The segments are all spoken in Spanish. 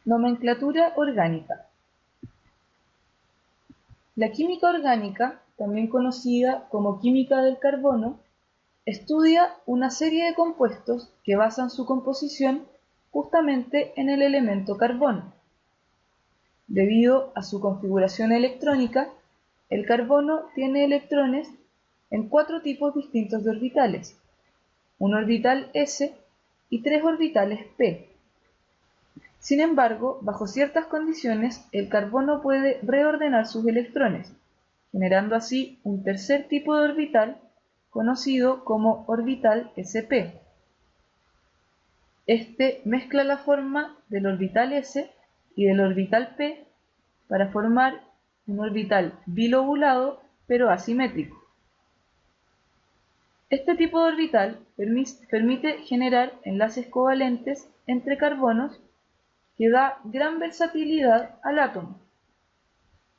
Nomenclatura orgánica. La química orgánica, también conocida como química del carbono, estudia una serie de compuestos que basan su composición justamente en el elemento carbono. Debido a su configuración electrónica, el carbono tiene electrones en 4 tipos distintos de orbitales, un orbital s y 3 orbitales p. Sin embargo, bajo ciertas condiciones, el carbono puede reordenar sus electrones, generando así un tercer tipo de orbital conocido como orbital sp. Este mezcla la forma del orbital s y del orbital p para formar un orbital bilobulado pero asimétrico. Este tipo de orbital permite generar enlaces covalentes entre carbonos que da gran versatilidad al átomo.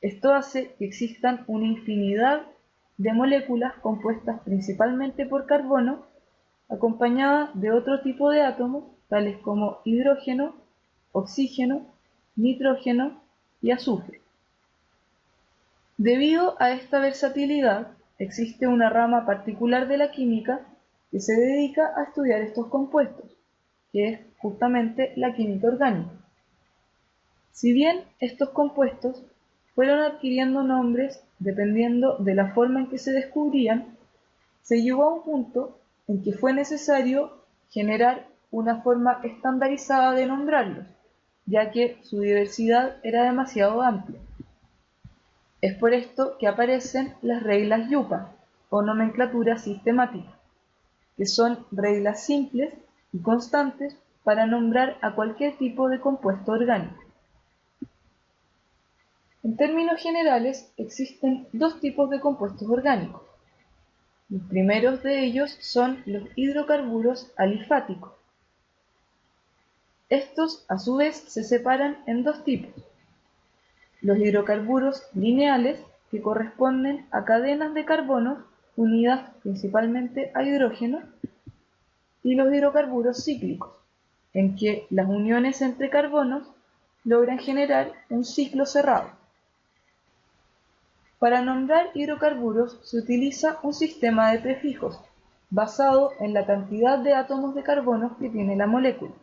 Esto hace que existan una infinidad de moléculas compuestas principalmente por carbono, acompañadas de otro tipo de átomos, tales como hidrógeno, oxígeno, nitrógeno y azufre. Debido a esta versatilidad, existe una rama particular de la química que se dedica a estudiar estos compuestos, que es justamente la química orgánica. Si bien estos compuestos fueron adquiriendo nombres dependiendo de la forma en que se descubrían, se llegó a un punto en que fue necesario generar una forma estandarizada de nombrarlos, ya que su diversidad era demasiado amplia. Es por esto que aparecen las reglas Yupa, o nomenclatura sistemática, que son reglas simples y constantes para nombrar a cualquier tipo de compuesto orgánico. En términos generales, existen 2 tipos de compuestos orgánicos. Los primeros de ellos son los hidrocarburos alifáticos. Estos, a su vez, se separan en 2 tipos. Los hidrocarburos lineales, que corresponden a cadenas de carbonos unidas principalmente a hidrógeno, y los hidrocarburos cíclicos, en que las uniones entre carbonos logran generar un ciclo cerrado. Para nombrar hidrocarburos se utiliza un sistema de prefijos, basado en la cantidad de átomos de carbono que tiene la molécula.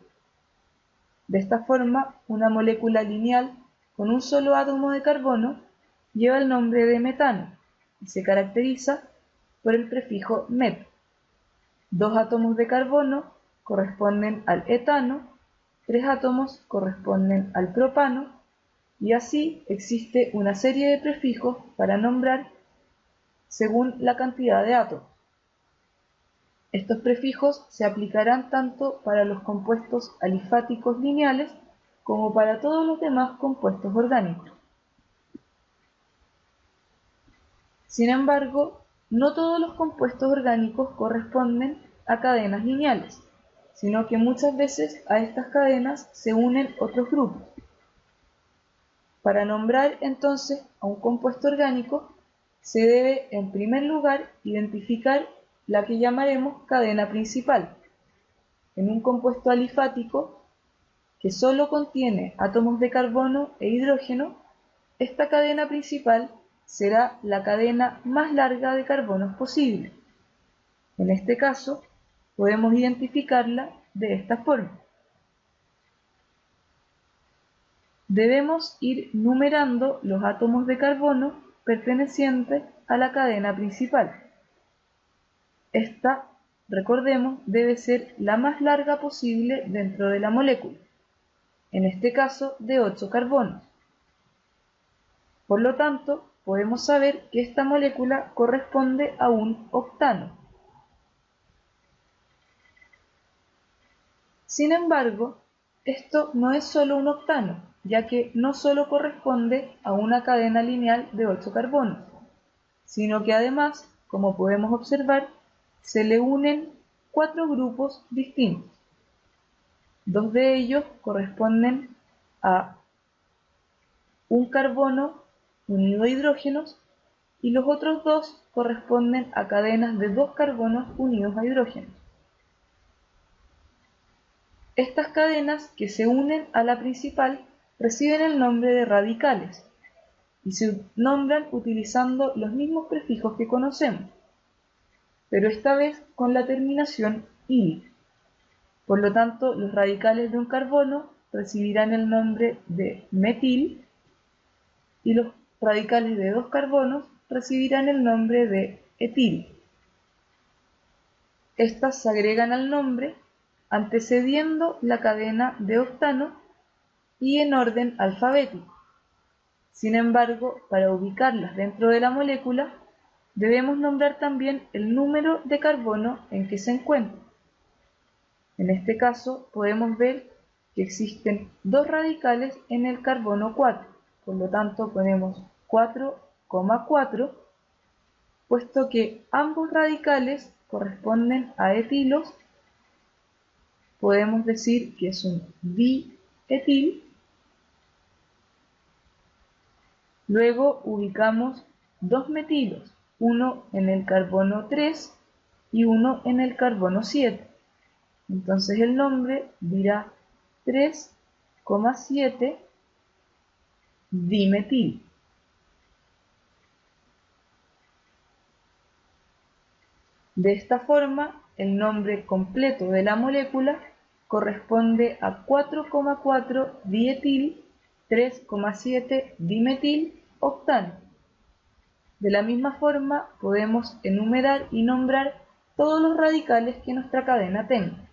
De esta forma, una molécula lineal con un solo átomo de carbono lleva el nombre de metano y se caracteriza por el prefijo met. 2 átomos de carbono corresponden al etano, 3 átomos corresponden al propano, y así existe una serie de prefijos para nombrar según la cantidad de átomos. Estos prefijos se aplicarán tanto para los compuestos alifáticos lineales como para todos los demás compuestos orgánicos. Sin embargo, no todos los compuestos orgánicos corresponden a cadenas lineales, sino que muchas veces a estas cadenas se unen otros grupos. Para nombrar entonces a un compuesto orgánico, se debe en primer lugar identificar la que llamaremos cadena principal. En un compuesto alifático que solo contiene átomos de carbono e hidrógeno, esta cadena principal será la cadena más larga de carbonos posible. En este caso, podemos identificarla de esta forma. Debemos ir numerando los átomos de carbono pertenecientes a la cadena principal. Esta, recordemos, debe ser la más larga posible dentro de la molécula, en este caso de 8 carbonos. Por lo tanto, podemos saber que esta molécula corresponde a un octano. Sin embargo, esto no es solo un octano, ya que no solo corresponde a una cadena lineal de 8 carbonos, sino que además, como podemos observar, se le unen 4 grupos distintos. 2 de ellos corresponden a un carbono unido a hidrógenos y los otros 2 corresponden a cadenas de 2 carbonos unidos a hidrógenos. Estas cadenas que se unen a la principal reciben el nombre de radicales y se nombran utilizando los mismos prefijos que conocemos, pero esta vez con la terminación -il. Por lo tanto, los radicales de un carbono recibirán el nombre de metil y los radicales de dos carbonos recibirán el nombre de etil. Estas se agregan al nombre antecediendo la cadena de octano y en orden alfabético. Sin embargo, para ubicarlas dentro de la molécula, debemos nombrar también el número de carbono en que se encuentran. En este caso, podemos ver que existen dos radicales en el carbono 4, por lo tanto ponemos 4,4, puesto que ambos radicales corresponden a etilos, podemos decir que es un dietil. Luego ubicamos dos metilos, uno en el carbono 3 y uno en el carbono 7. Entonces el nombre dirá 3,7 dimetil. De esta forma, el nombre completo de la molécula corresponde a 4,4 dietil, 3,7 dimetil octano. De la misma forma, podemos enumerar y nombrar todos los radicales que nuestra cadena tenga.